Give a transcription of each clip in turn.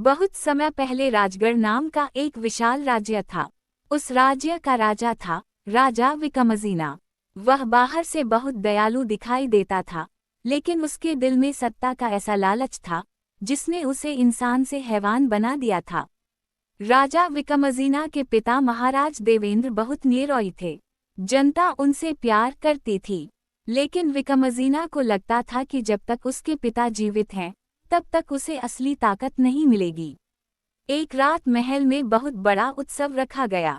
बहुत समय पहले राजगढ़ नाम का एक विशाल राज्य था। उस राज्य का राजा था राजा विक्रमजिना। वह बाहर से बहुत दयालु दिखाई देता था, लेकिन उसके दिल में सत्ता का ऐसा लालच था जिसने उसे इंसान से हैवान बना दिया था। राजा विक्रमजिना के पिता महाराज देवेंद्र बहुत निरोई थे। जनता उनसे प्यार करती थी, लेकिन विक्रमजिना को लगता था कि जब तक उसके पिता जीवित हैं तब तक उसे असली ताकत नहीं मिलेगी। एक रात महल में बहुत बड़ा उत्सव रखा गया।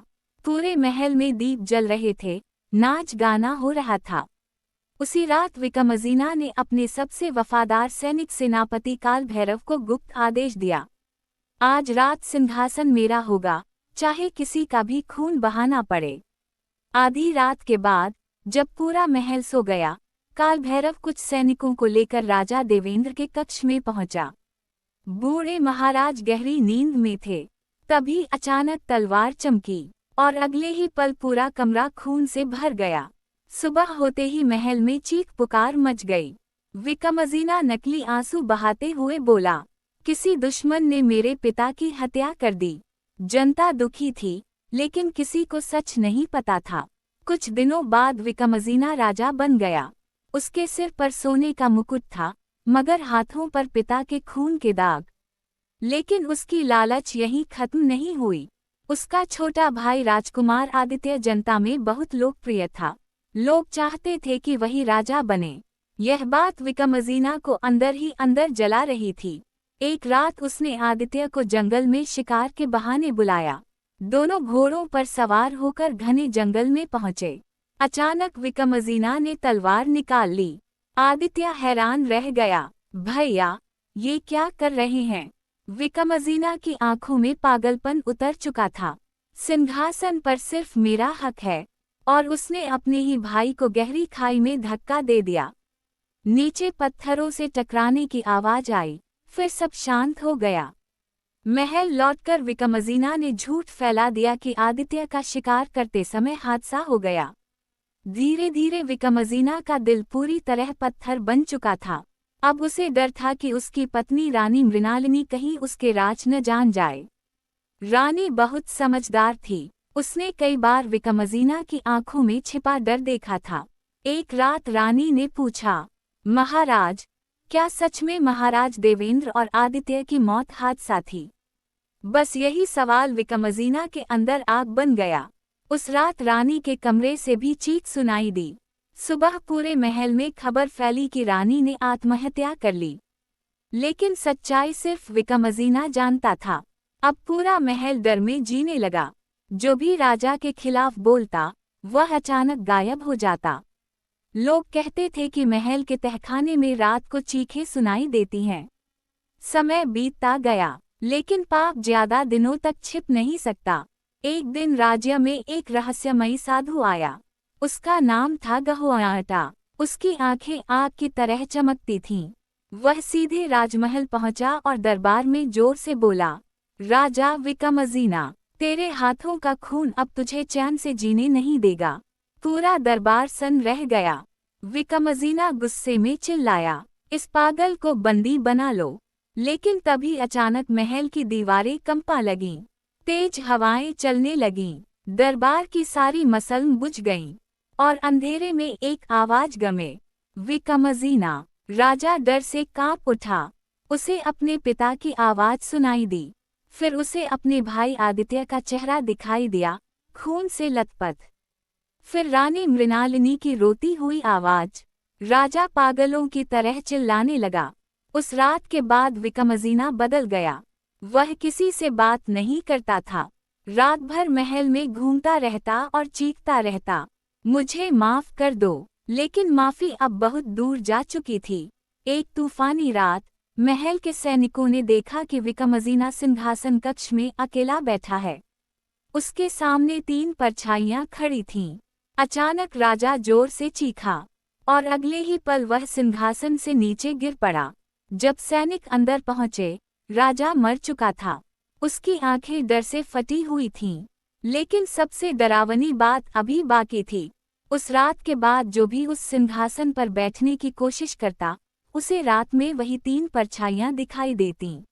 पूरे महल में दीप जल रहे थे, नाच गाना हो रहा था। उसी रात विक्रमजिना ने अपने सबसे वफादार सैनिक सेनापति काल भैरव को गुप्त आदेश दिया, आज रात सिंहासन मेरा होगा, चाहे किसी का भी खून बहाना पड़े। आधी रात के बाद जब पूरा महल सो गया, काल भैरव कुछ सैनिकों को लेकर राजा देवेंद्र के कक्ष में पहुंचा। बूढ़े महाराज गहरी नींद में थे। तभी अचानक तलवार चमकी और अगले ही पल पूरा कमरा खून से भर गया। सुबह होते ही महल में चीख पुकार मच गई। विक्रमजिना नकली आंसू बहाते हुए बोला, किसी दुश्मन ने मेरे पिता की हत्या कर दी। जनता दुखी थी, लेकिन किसी को सच नहीं पता था। कुछ दिनों बाद विक्रमजिना राजा बन गया। उसके सिर पर सोने का मुकुट था, मगर हाथों पर पिता के खून के दाग। लेकिन उसकी लालच यहीं खत्म नहीं हुई। उसका छोटा भाई राजकुमार आदित्य जनता में बहुत लोकप्रिय था। लोग चाहते थे कि वही राजा बने। यह बात विक्रमजिना को अंदर ही अंदर जला रही थी। एक रात उसने आदित्य को जंगल में शिकार के बहाने बुलाया। दोनों घोड़ों पर सवार होकर घने जंगल में पहुंचे। अचानक विक्रमजिना ने तलवार निकाल ली। आदित्य हैरान रह गया, भैया ये क्या कर रहे हैं? विक्रमजिना की आंखों में पागलपन उतर चुका था। सिंहासन पर सिर्फ मेरा हक है। और उसने अपने ही भाई को गहरी खाई में धक्का दे दिया। नीचे पत्थरों से टकराने की आवाज आई, फिर सब शांत हो गया। महल लौटकर विक्रमजिना ने झूठ फैला दिया कि आदित्य का शिकार करते समय हादसा हो गया। धीरे धीरे विक्रमजिना का दिल पूरी तरह पत्थर बन चुका था। अब उसे डर था कि उसकी पत्नी रानी मृणालिनी कहीं उसके राज न जान जाए। रानी बहुत समझदार थी। उसने कई बार विक्रमजिना की आंखों में छिपा डर देखा था। एक रात रानी ने पूछा, महाराज, क्या सच में महाराज देवेंद्र और आदित्य की मौत हादसा थी? बस यही सवाल विक्रमजिना के अंदर आग बन गया। उस रात रानी के कमरे से भी चीख सुनाई दी। सुबह पूरे महल में खबर फैली कि रानी ने आत्महत्या कर ली। लेकिन सच्चाई सिर्फ विक्रमजिना जानता था। अब पूरा महल डर में जीने लगा। जो भी राजा के खिलाफ बोलता, वह अचानक गायब हो जाता। लोग कहते थे कि महल के तहखाने में रात को चीखें सुनाई देती हैं। समय बीतता गया, लेकिन पाप ज्यादा दिनों तक छिप नहीं सकता। एक दिन राज्य में एक रहस्यमयी साधु आया। उसका नाम था गहुआटा। उसकी आंखें आग की तरह चमकती थीं। वह सीधे राजमहल पहुंचा और दरबार में जोर से बोला, राजा विक्रमजिना, तेरे हाथों का खून अब तुझे चैन से जीने नहीं देगा। पूरा दरबार सन्न रह गया। विक्रमजिना गुस्से में चिल्लाया, इस पागल को बंदी बना लो। लेकिन तभी अचानक महल की दीवारें कंपा लगीं। तेज हवाएं चलने लगीं। दरबार की सारी मसल्म बुझ गईं और अंधेरे में एक आवाज गमे, विक्रमजिना। राजा डर से कांप उठा। उसे अपने पिता की आवाज सुनाई दी। फिर उसे अपने भाई आदित्य का चेहरा दिखाई दिया, खून से लथपथ। फिर रानी मृणालिनी की रोती हुई आवाज। राजा पागलों की तरह चिल्लाने लगा। उस रात के बाद विक्रमजिना बदल गया। वह किसी से बात नहीं करता था। रात भर महल में घूमता रहता और चीखता रहता, मुझे माफ कर दो। लेकिन माफी अब बहुत दूर जा चुकी थी। एक तूफानी रात, महल के सैनिकों ने देखा कि विक्रमजिना सिंहासन कक्ष में अकेला बैठा है। उसके सामने 3 परछाइयां खड़ी थीं। अचानक राजा जोर से चीखा और अगले ही पल वह सिंहासन से नीचे गिर पड़ा। जब सैनिक अंदर पहुंचे, राजा मर चुका था। उसकी आंखें डर से फटी हुई थीं। लेकिन सबसे डरावनी बात अभी बाकी थी। उस रात के बाद जो भी उस सिंहासन पर बैठने की कोशिश करता, उसे रात में वही 3 परछाइयां दिखाई देतीं।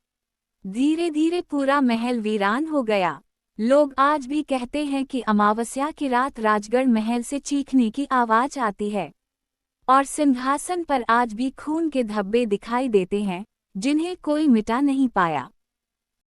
धीरे धीरे पूरा महल वीरान हो गया। लोग आज भी कहते हैं कि अमावस्या की रात राजगढ़ महल से चीखने की आवाज आती है और सिंहासन पर आज भी खून के धब्बे दिखाई देते हैं, जिन्हें कोई मिटा नहीं पाया।